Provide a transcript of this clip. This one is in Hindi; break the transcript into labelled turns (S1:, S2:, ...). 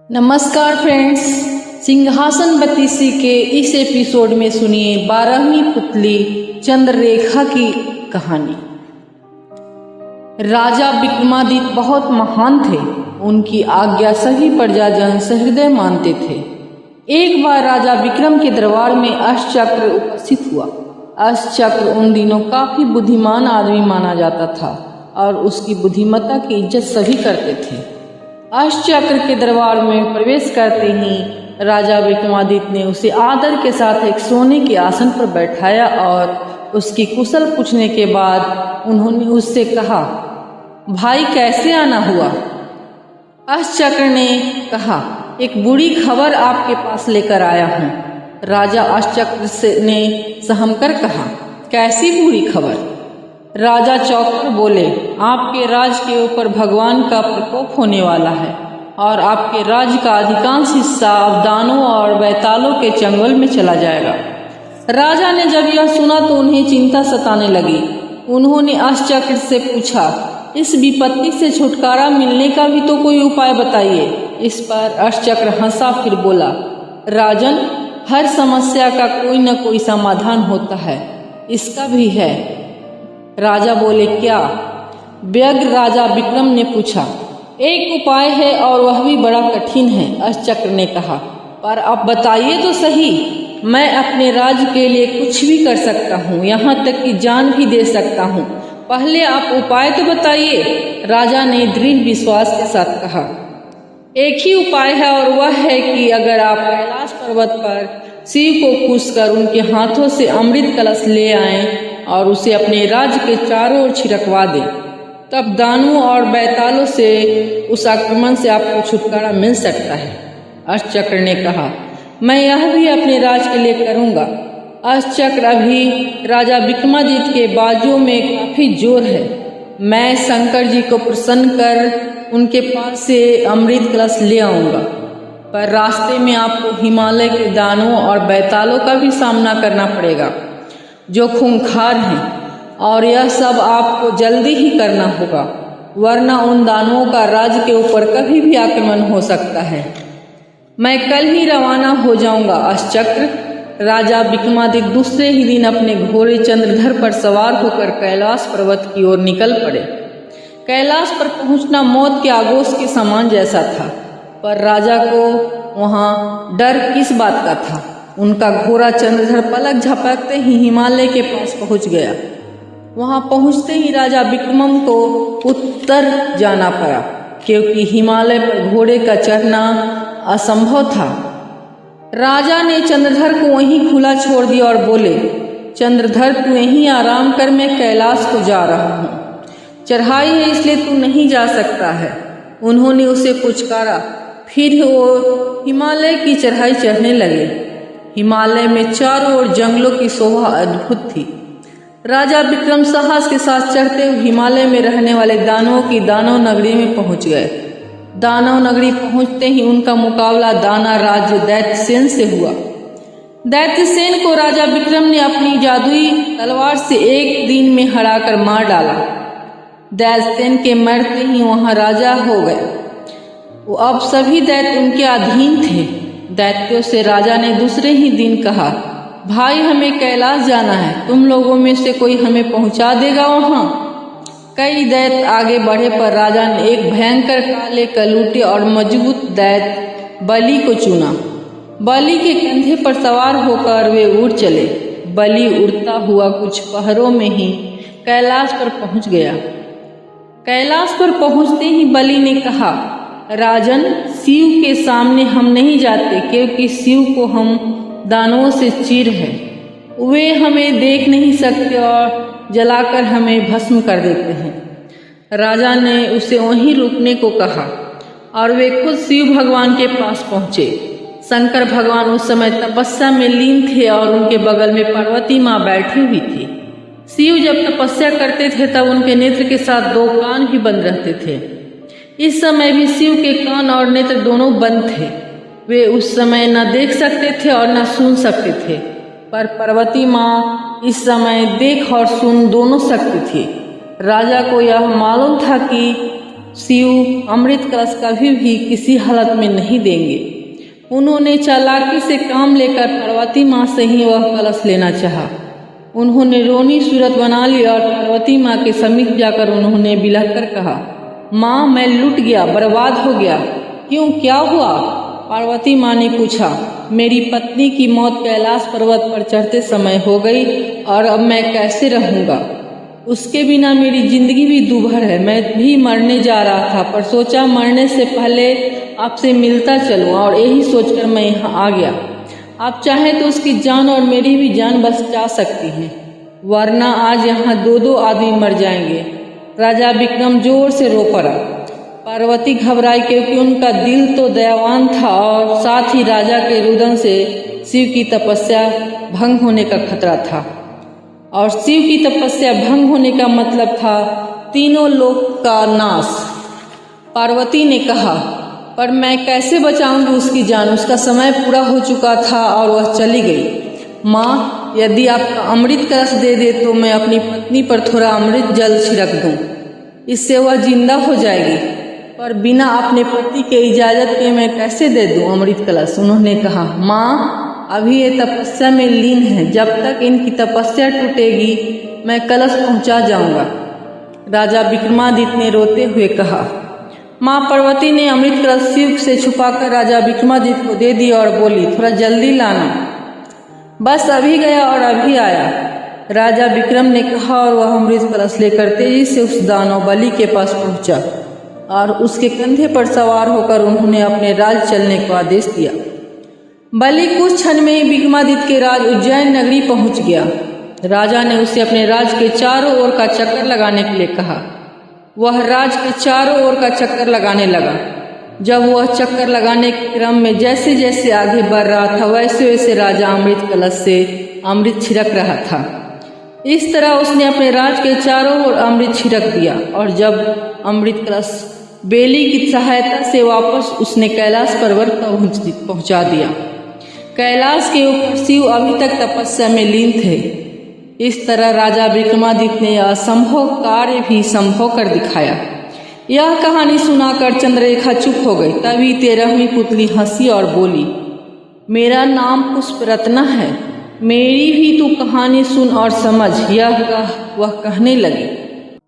S1: नमस्कार फ्रेंड्स, सिंहासन बत्तीसी के इस एपिसोड में सुनिए 12वीं पुतली चंद्ररेखा की कहानी। राजा विक्रमादित्य बहुत महान थे। उनकी आज्ञा सभी प्रजाजन सहृदय मानते थे। एक बार राजा विक्रम के दरबार में अष्टचक्र उपस्थित हुआ। अष्टचक्र उन दिनों काफी बुद्धिमान आदमी माना जाता था और उसकी बुद्धिमत्ता की इज्जत सभी करते थे। अष्टचक्र के दरबार में प्रवेश करते ही राजा विक्रमादित्य ने उसे आदर के साथ एक सोने के आसन पर बैठाया और उसकी कुशल पूछने के बाद उन्होंने उससे कहा, भाई कैसे आना हुआ? अष्टचक्र ने कहा, एक बुरी खबर आपके पास लेकर आया हूँ। राजा अष्टचक्र ने सहमकर कहा, कैसी बुरी खबर? राजा चौंककर बोले, आपके राज के ऊपर भगवान का प्रकोप होने वाला है और आपके राज्य का अधिकांश हिस्सा अब दानों और बैतालों के चंगुल में चला जाएगा। राजा ने जब यह सुना तो उन्हें चिंता सताने लगी। उन्होंने अष्टचक्र से पूछा, इस विपत्ति से छुटकारा मिलने का भी तो कोई उपाय बताइए। इस पर अष्टचक्र हंसा फिर बोला, राजन, हर समस्या का कोई न कोई समाधान होता है, इसका भी है। राजा बोले, क्या? व्यग्र राजा विक्रम ने पूछा। एक उपाय है और वह भी बड़ा कठिन है, अष्टचक्र ने कहा, पर आप बताइए तो सही। मैं अपने राज्य के लिए कुछ भी कर सकता हूँ, यहाँ तक कि जान भी दे सकता हूँ। पहले आप उपाय तो बताइए। राजा ने दृढ़ विश्वास के साथ कहा, एक ही उपाय है और वह है कि अगर आप कैलाश पर्वत पर शिव को खुश कर उनके हाथों से अमृत कलश ले आएं और उसे अपने राज्य के चारों ओर छिड़कवा दें, तब दानवों और बैतालों से उस आक्रमण से आपको छुटकारा मिल सकता है। अष्टचक्र ने कहा, मैं यह भी अपने राज्य के लिए करूंगा। अष्टचक्र अभी राजा विक्रमादित्य के बाजुओं में काफी जोर है। मैं शंकर जी को प्रसन्न कर उनके पास से अमृत कलश ले आऊंगा, पर रास्ते में आपको हिमालय के दानवों और बैतालों का भी सामना करना पड़ेगा जो खूंखार हैं, और यह सब आपको जल्दी ही करना होगा, वरना उन दानवों का राज्य के ऊपर कभी भी आक्रमण हो सकता है। मैं कल ही रवाना हो जाऊंगा। अष्टचक्र राजा विक्रमादित्य दूसरे ही दिन अपने घोड़े चंद्रधर पर सवार होकर कैलाश पर्वत की ओर निकल पड़े। कैलाश पर पहुंचना मौत के आगोश के समान जैसा था, पर राजा को वहां डर किस बात का था। उनका घोड़ा चंद्रधर पलक झपकते ही हिमालय के पास पहुंच गया। वहां पहुंचते ही राजा विक्रम को उत्तर जाना पड़ा, क्योंकि हिमालय पर घोड़े का चढ़ना असंभव था। राजा ने चंद्रधर को वहीं खुला छोड़ दिया और बोले, चंद्रधर, तू यहीं आराम कर, मैं कैलाश को जा रहा हूँ। चढ़ाई है इसलिए तू नहीं जा सकता है। उन्होंने उसे पुचकारा। फिर वो हिमालय की चढ़ाई चढ़ने लगे। हिमालय में चारों ओर जंगलों की शोभा अद्भुत थी। राजा विक्रम साहस के साथ चढ़ते हुए हिमालय में रहने वाले दानवों की दानव नगरी में पहुंच गए। दानव नगरी पहुंचते ही उनका मुकाबला दाना राज्य दैत्यसेन से हुआ। दैत्यसेन को राजा विक्रम ने अपनी जादुई तलवार से एक दिन में हराकर मार डाला। दैत्यसेन के मरते ही वहां राजा हो गए। वो अब सभी दैत्य उनके अधीन थे। दैत्यों से राजा ने दूसरे ही दिन कहा, भाई, हमें कैलाश जाना है, तुम लोगों में से कोई हमें पहुंचा देगा वहां? कई दैत्य आगे बढ़े पर राजा ने एक भयंकर काले कलूटे और मजबूत दैत्य बलि को चुना। बलि के कंधे पर सवार होकर वे उड़ चले। बलि उड़ता हुआ कुछ पहरों में ही कैलाश पर पहुंच गया। कैलाश पर पहुंचते ही बलि ने कहा, राजन, शिव के सामने हम नहीं जाते, क्योंकि शिव को हम दानवों से चिढ़ है। वे हमें देख नहीं सकते और जलाकर हमें भस्म कर देते हैं। राजा ने उसे वहीं रुकने को कहा और वे खुद शिव भगवान के पास पहुंचे। शंकर भगवान उस समय तपस्या में लीन थे और उनके बगल में पार्वती माँ बैठी हुई थी। शिव जब तपस्या करते थे तब उनके नेत्र के साथ दो कान भी बंद रहते थे। इस समय भी शिव के कान और नेत्र दोनों बंद थे। वे उस समय न देख सकते थे और न सुन सकते थे, पर पार्वती माँ इस समय देख और सुन दोनों सकती थी। राजा को यह मालूम था कि शिव अमृत कलश कभी भी किसी हालत में नहीं देंगे। उन्होंने चालाकी से काम लेकर पार्वती माँ से ही वह कलश लेना चाहा। उन्होंने रोनी सूरत बना ली और पार्वती माँ के समीप जाकर उन्होंने बिलखकर कहा, माँ मैं लुट गया, बर्बाद हो गया। क्यों, क्या हुआ? पार्वती माँ ने पूछा। मेरी पत्नी की मौत कैलाश पर्वत पर चढ़ते समय हो गई और अब मैं कैसे रहूँगा? उसके बिना मेरी जिंदगी भी दूभर है। मैं भी मरने जा रहा था, पर सोचा मरने से पहले आपसे मिलता चलूं और यही सोचकर मैं यहाँ आ गया। आप चाहें तो उसकी जान और मेरी भी जान बचा सकती हैं, वरना आज यहाँ 2-2 आदमी मर जाएंगे। राजा विक्रम जोर से रो पड़ा। पार्वती घबराई क्योंकि उनका दिल तो दयावान था और साथ ही राजा के रुदन से शिव की तपस्या भंग होने का खतरा था। और शिव की तपस्या भंग होने का मतलब था तीनों लोक का नाश। पार्वती ने कहा, पर मैं कैसे बचाऊंगी उसकी जान? उसका समय पूरा हो चुका था और वह चली गई। माँ, यदि आपका अमृत कलश दे दे तो मैं अपनी पत्नी पर थोड़ा अमृत जल छिड़क दूं, इससे वह जिंदा हो जाएगी। पर बिना अपने पति के इजाज़त के मैं कैसे दे दूं अमृत कलश? उन्होंने कहा, माँ अभी ये तपस्या में लीन है, जब तक इनकी तपस्या टूटेगी मैं कलश पहुंचा जाऊंगा। राजा विक्रमादित्य ने रोते हुए कहा। माँ पार्वती ने अमृत कलश शिव से छुपाकर राजा विक्रमादित्य को दे दी और बोली, थोड़ा जल्दी लाना। बस अभी गया और अभी आया, राजा विक्रम ने कहा और वह अमृत कलश लेकर तेजी से उस दानव बलि के पास पहुंचा और उसके कंधे पर सवार होकर उन्होंने अपने राज चलने का आदेश दिया। बलि कुछ क्षण में ही विक्रमादित्य के राज उज्जैन नगरी पहुंच गया। राजा ने उसे अपने राज के चारों ओर का चक्कर लगाने के लिए कहा। वह राज के चारों ओर का चक्कर लगाने लगा। जब वह चक्कर लगाने के क्रम में जैसे जैसे आगे बढ़ रहा था, वैसे वैसे राजा अमृत कलश से अमृत छिड़क रहा था। इस तरह उसने अपने राज के चारों ओर अमृत छिड़क दिया और जब अमृत कलश बेली की सहायता से वापस उसने कैलाश पर्वत पहुंचा दिया। कैलाश के ऊपर शिव अभी तक तपस्या में लीन थे। इस तरह राजा विक्रमादित्य ने असंभव कार्य भी संभव कर दिखाया। यह कहानी सुनाकर चंद्ररेखा चुप हो गई। तभी 13वीं पुतली हंसी और बोली, मेरा नाम पुष्परत्ना है, मेरी भी तू कहानी सुन और समझ। यह वह कहने लगी।